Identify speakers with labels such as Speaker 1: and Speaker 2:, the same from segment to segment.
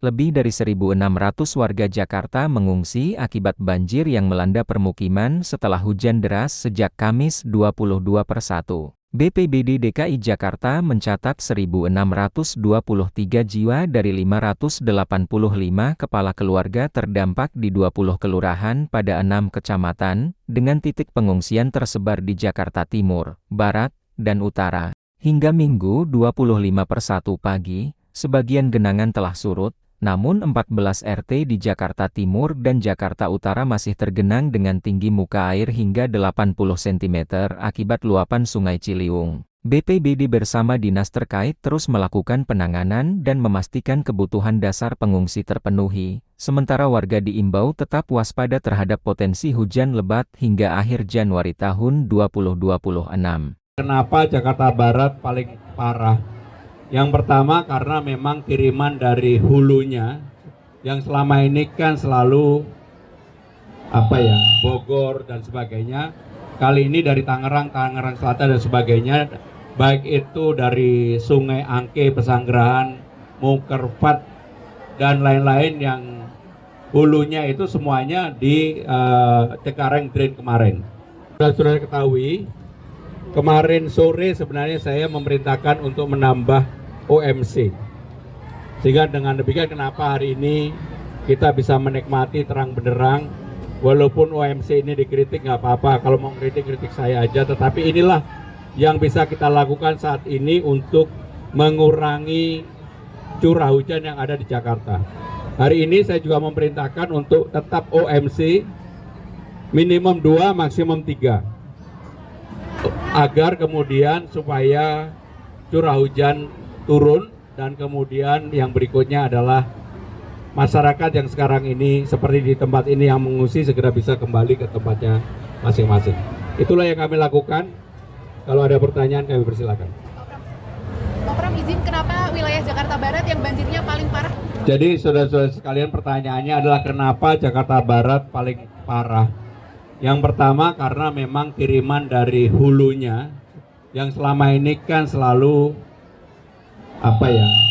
Speaker 1: Lebih dari 1.600 warga Jakarta mengungsi akibat banjir yang melanda permukiman setelah hujan deras sejak Kamis 22/1. BPBD DKI Jakarta mencatat 1.623 jiwa dari 585 kepala keluarga terdampak di 20 kelurahan pada 6 kecamatan, dengan titik pengungsian tersebar di Jakarta Timur, Barat, dan Utara. Hingga Minggu 25/1 pagi, sebagian genangan telah surut, namun 14 RT di Jakarta Timur dan Jakarta Utara masih tergenang dengan tinggi muka air hingga 80 cm akibat luapan Sungai Ciliwung. BPBD bersama dinas terkait terus melakukan penanganan dan memastikan kebutuhan dasar pengungsi terpenuhi, sementara warga diimbau tetap waspada terhadap potensi hujan lebat hingga akhir Januari tahun 2026.
Speaker 2: Kenapa Jakarta Barat paling parah? Yang pertama karena memang kiriman dari hulunya yang selama ini kan selalu Bogor dan sebagainya. Kali ini dari Tangerang Selatan dan sebagainya, baik itu dari Sungai Angke, Pesanggerahan, Mukerfat dan lain-lain yang hulunya itu semuanya di Cengkareng Drain kemarin. Sudah ketahui, kemarin sore sebenarnya saya memerintahkan untuk menambah OMC, sehingga dengan demikian kenapa hari ini kita bisa menikmati terang benderang. Walaupun OMC ini dikritik nggak apa-apa, kalau mau kritik saya aja, tetapi inilah yang bisa kita lakukan saat ini untuk mengurangi curah hujan yang ada di Jakarta. Hari ini saya juga memerintahkan untuk tetap OMC minimum 2 maksimum 3, agar kemudian supaya curah hujan turun, dan kemudian yang berikutnya adalah masyarakat yang sekarang ini seperti di tempat ini yang mengungsi segera bisa kembali ke tempatnya masing-masing. Itulah yang kami lakukan. Kalau ada pertanyaan kami persilakan.
Speaker 3: Pak Pram, izin kenapa wilayah Jakarta Barat yang banjirnya paling parah?
Speaker 2: Jadi saudara-saudara sekalian, pertanyaannya adalah kenapa Jakarta Barat paling parah? Yang pertama karena memang kiriman dari hulunya yang selama ini kan selalu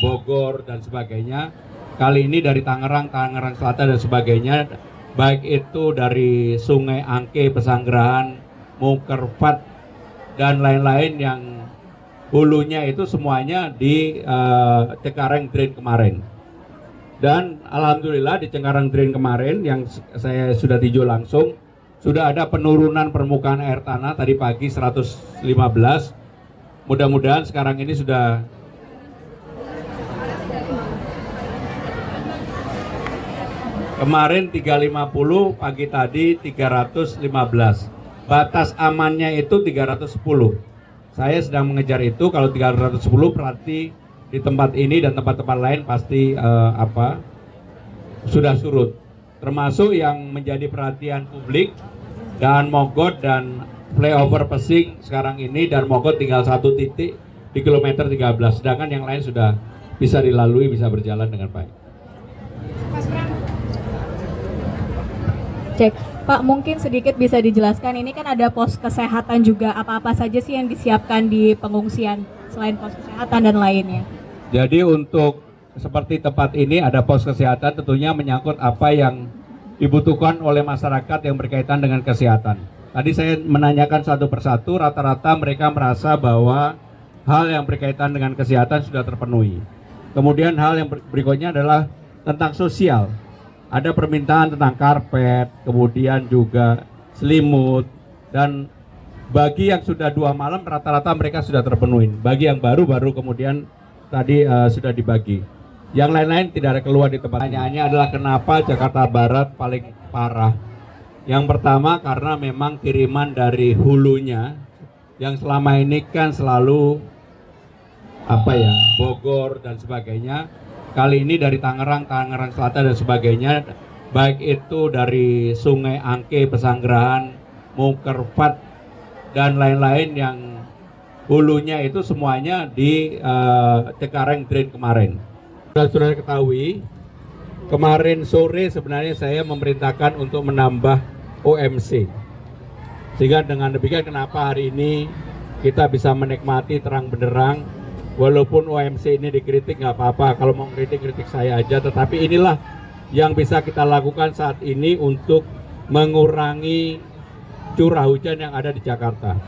Speaker 2: Bogor dan sebagainya. Kali ini dari Tangerang Selatan dan sebagainya, baik itu dari Sungai Angke, Pesanggerahan, Mukerfat dan lain-lain yang hulunya itu semuanya di Cengkareng Drain kemarin. Dan alhamdulillah di Cengkareng Drain kemarin yang saya sudah tinjau langsung, sudah ada penurunan permukaan air tanah tadi pagi 115. Mudah-mudahan sekarang ini sudah kemarin 350, pagi tadi 315. Batas amannya itu 310. Saya sedang mengejar itu. Kalau 310 berarti di tempat ini dan tempat-tempat lain pasti sudah surut. Termasuk yang menjadi perhatian publik, dan Mogot dan flyover Pesing sekarang ini, dan Mogot tinggal satu titik di kilometer 13, sedangkan yang lain sudah bisa dilalui, bisa berjalan dengan baik.
Speaker 4: Cek, Pak, mungkin sedikit bisa dijelaskan, ini kan ada pos kesehatan juga, apa-apa saja sih yang disiapkan di pengungsian selain pos kesehatan dan lainnya?
Speaker 2: Jadi untuk seperti tempat ini ada pos kesehatan, tentunya menyangkut apa yang dibutuhkan oleh masyarakat yang berkaitan dengan kesehatan. Tadi saya menanyakan satu persatu, rata-rata mereka merasa bahwa hal yang berkaitan dengan kesehatan sudah terpenuhi. Kemudian hal yang berikutnya adalah tentang sosial. Ada permintaan tentang karpet, kemudian juga selimut, dan bagi yang sudah 2 malam rata-rata mereka sudah terpenuhi. Bagi yang baru kemudian tadi sudah dibagi. Yang lain-lain tidak ada keluar di tempat. Pertanyaannya adalah kenapa Jakarta Barat paling parah? Yang pertama karena memang kiriman dari hulunya yang selama ini kan selalu Bogor dan sebagainya. Kali ini dari Tangerang Selatan dan sebagainya, baik itu dari Sungai Angke, Pesanggerahan, Mukerfat dan lain-lain yang hulunya itu semuanya di Cengkareng Drain kemarin. Sudah ketahui, kemarin sore sebenarnya saya memerintahkan untuk menambah OMC, sehingga dengan demikian kenapa hari ini kita bisa menikmati terang benderang. Walaupun OMC ini dikritik nggak apa-apa, kalau mau kritik saya aja, tetapi inilah yang bisa kita lakukan saat ini untuk mengurangi curah hujan yang ada di Jakarta.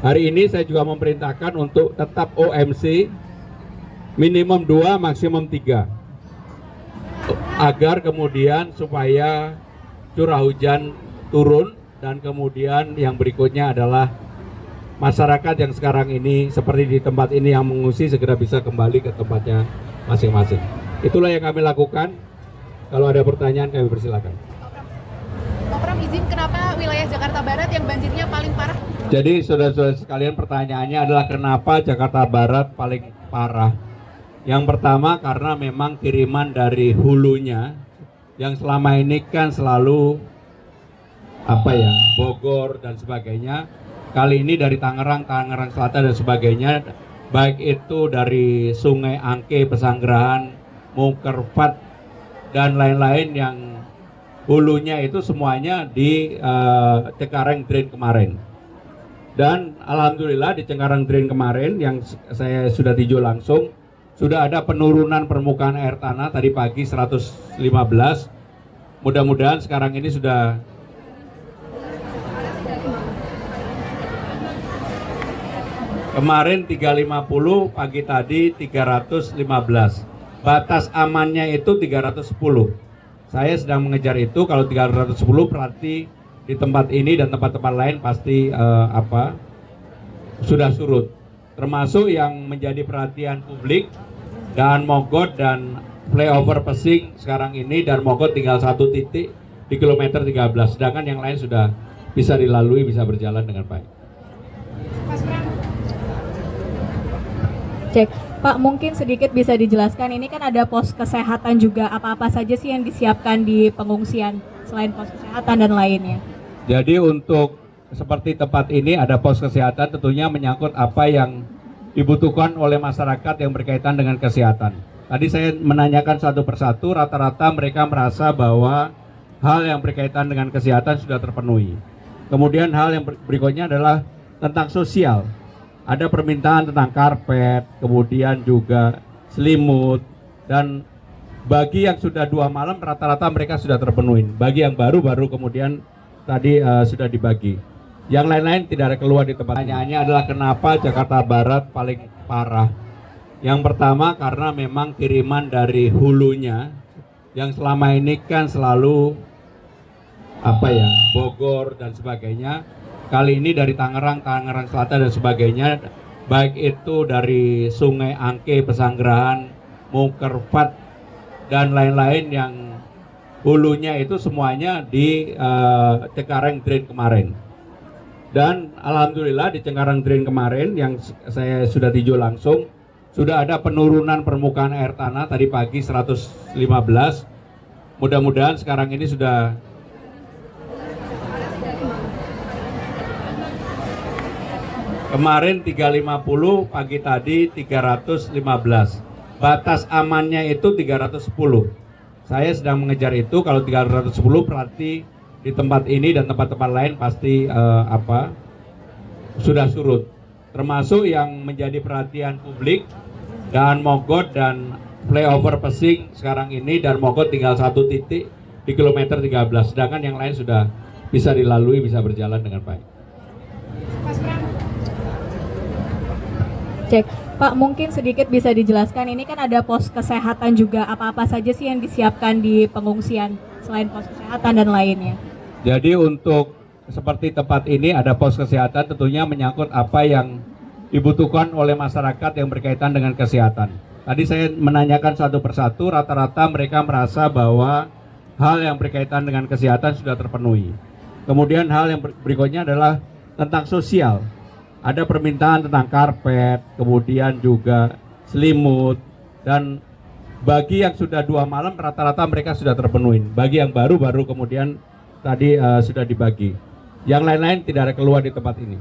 Speaker 2: Hari ini saya juga memerintahkan untuk tetap OMC minimum 2, maksimum 3, agar kemudian supaya curah hujan turun, dan kemudian yang berikutnya adalah masyarakat yang sekarang ini seperti di tempat ini yang mengungsi segera bisa kembali ke tempatnya masing-masing. Itulah yang kami lakukan. Kalau ada pertanyaan kami persilakan.
Speaker 3: Pak Pram, izin kenapa wilayah Jakarta Barat yang banjirnya paling parah?
Speaker 2: Jadi saudara-saudara sekalian, pertanyaannya adalah kenapa Jakarta Barat paling parah. Yang pertama karena memang kiriman dari hulunya yang selama ini kan selalu Bogor dan sebagainya. Kali ini dari Tangerang Selatan dan sebagainya, baik itu dari Sungai Angke, Pesanggerahan, Mukerfat dan lain-lain yang hulunya itu semuanya di Cengkareng Drain kemarin. Dan alhamdulillah di Cengkareng Drain kemarin yang saya sudah tinjau langsung, sudah ada penurunan permukaan air tanah tadi pagi 115. Mudah-mudahan sekarang ini sudah kemarin 350, pagi tadi 315. Batas amannya itu 310. Saya sedang mengejar itu. Kalau 310 berarti di tempat ini dan tempat-tempat lain pasti sudah surut. Termasuk yang menjadi perhatian publik, dan Mogot dan flyover Pesing sekarang ini, dan Mogot tinggal satu titik di kilometer 13. Sedangkan yang lain sudah bisa dilalui, bisa berjalan dengan baik.
Speaker 3: Mas Pram.
Speaker 4: Cek, Pak, mungkin sedikit bisa dijelaskan, ini kan ada pos kesehatan juga, apa-apa saja sih yang disiapkan di pengungsian selain pos kesehatan dan lainnya?
Speaker 2: Jadi untuk seperti tempat ini ada pos kesehatan, tentunya menyangkut apa yang dibutuhkan oleh masyarakat yang berkaitan dengan kesehatan. Tadi saya menanyakan satu persatu, rata-rata mereka merasa bahwa hal yang berkaitan dengan kesehatan sudah terpenuhi. Kemudian hal yang berikutnya adalah tentang sosial. Ada permintaan tentang karpet, kemudian juga selimut, dan bagi yang sudah 2 malam rata-rata mereka sudah terpenuhi. Bagi yang baru kemudian tadi sudah dibagi. Yang lain-lain tidak ada keluar di tempat. Pertanyaannya adalah kenapa Jakarta Barat paling parah. Yang pertama karena memang kiriman dari hulunya yang selama ini kan selalu Bogor dan sebagainya. Kali ini dari Tangerang Selatan dan sebagainya, baik itu dari Sungai Angke, Pesanggerahan, Mukerfat dan lain-lain yang hulunya itu semuanya di Cengkareng Drain kemarin. Dan alhamdulillah di Cengkareng Drain kemarin yang saya sudah tinjau langsung, sudah ada penurunan permukaan air tanah tadi pagi 115. Mudah-mudahan sekarang ini sudah kemarin 350, pagi tadi 315. Batas amannya itu 310. Saya sedang mengejar itu. Kalau 310 berarti di tempat ini dan tempat-tempat lain pasti sudah surut. Termasuk yang menjadi perhatian publik, dan Mogot dan flyover Pesing sekarang ini, dan Mogot tinggal satu titik di kilometer 13. Sedangkan yang lain sudah bisa dilalui, bisa berjalan dengan baik.
Speaker 3: Mas Pram.
Speaker 4: Cek, Pak, mungkin sedikit bisa dijelaskan, ini kan ada pos kesehatan juga, apa-apa saja sih yang disiapkan di pengungsian selain pos kesehatan dan lainnya?
Speaker 2: Jadi untuk seperti tempat ini ada pos kesehatan, tentunya menyangkut apa yang dibutuhkan oleh masyarakat yang berkaitan dengan kesehatan. Tadi saya menanyakan satu persatu, rata-rata mereka merasa bahwa hal yang berkaitan dengan kesehatan sudah terpenuhi. Kemudian hal yang berikutnya adalah tentang sosial. Ada permintaan tentang karpet, kemudian juga selimut, dan bagi yang sudah 2 malam rata-rata mereka sudah terpenuhi. Bagi yang baru kemudian tadi sudah dibagi. Yang lain-lain tidak ada keluar di tempat ini.